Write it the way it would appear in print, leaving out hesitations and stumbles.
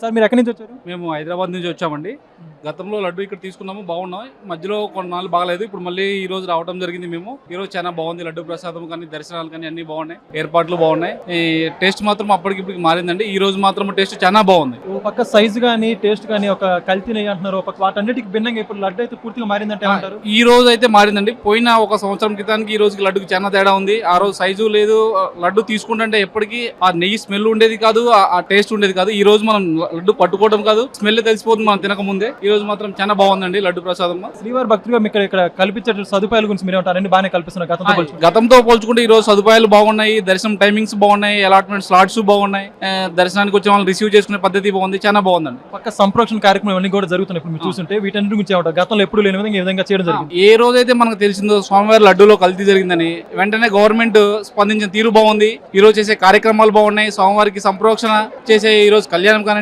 Sir మీరు ఎక్కడి నుంచి వచ్చారు? మేము హైదరాబాద్ నుంచి వచ్చామండి. గతంలో లడ్డు ఇక్కడ తీసుకున్నాము, బాగున్నాం. మధ్యలో కొన్నాళ్ళు బాగలేదు, ఇప్పుడు మళ్ళీ ఈ రోజు రావడం జరిగింది. మేము ఈ రోజు చాలా బాగుంది. లడ్డు ప్రసాదం కానీ దర్శనాలు కానీ అన్ని బాగున్నాయి, ఏర్పాట్లు బాగున్నాయి. ఈ టేస్ట్ మాత్రం అప్పటికిప్పటికి మారిందండి. ఈ రోజు మాత్రం టేస్ట్ చాలా బాగుంది. ఓ పక్క సైజు కానీ టేస్ట్ కానీ ఒక కల్తీ నెయ్యి అంటున్నారు, ఒక పక్క వాటన్నిటికి భిన్నంగా ఇప్పుడు లడ్డు అయితే పూర్తిగా మారిందంటే ఏమంటారు? ఈ రోజు అయితే మారిందండి. పోయిన ఒక సంవత్సరం క్రితానికి ఈ రోజుకి లడ్డుకి చాలా తేడా ఉంది. ఆ రోజు సైజు లేదు, లడ్డు తీసుకుంటే ఎప్పటికీ ఆ నెయ్యి స్మెల్ ఉండేది కాదు, ఆ టేస్ట్ ఉండేది కాదు. ఈ రోజు మనం లడ్డు పట్టుకోవడం కాదు, స్మెల్ తెలిసిపోతుంది మనం తినక ముందే. ఈ రోజు మాత్రం చాలా బాగుందండి లడ్డు ప్రసాదం. శ్రీవారి భక్తులుగా మీకు ఇక్కడ కల్పించే సదుపాయాల గురించి మీరు ఏమంటారు? బాగానే కల్పిస్తున్నారు గతంతో పోల్చుకుంటే ఈ రోజు సదుపాయాలు బాగున్నాయి, దర్శనం టైమింగ్స్ బాగున్నాయి, అలాట్మెంట్ స్లాట్స్ బాగున్నాయి, దర్శనానికి వచ్చే వాళ్ళని రిసీవ్ చేసుకునే పద్ధతి బాగుంది, చాలా బాగుందండి. పక్క సంప్రోక్షణ కార్యక్రమం అన్ని కూడా జరుగుతున్నాయి. ఇప్పుడు మీరు చూస్తుంటే వీటన్నిటి గురించి ఏమంటారు? గతంలో ఎప్పుడు లేని విధంగా ఈ విధంగా చేయడం జరిగింది. ఏ రోజైతే మనకు తెలిసిందో స్వామివారి లడ్డూలో కల్తీ జరిగిందని వెంటనే గవర్నమెంట్ స్పందించిన తీరు బాగుంది. ఈ రోజు చేసే కార్యక్రమాలు బాగున్నాయి. స్వామివారికి సంప్రోక్షణ చేసే ఈ రోజు కళ్యాణం కానీ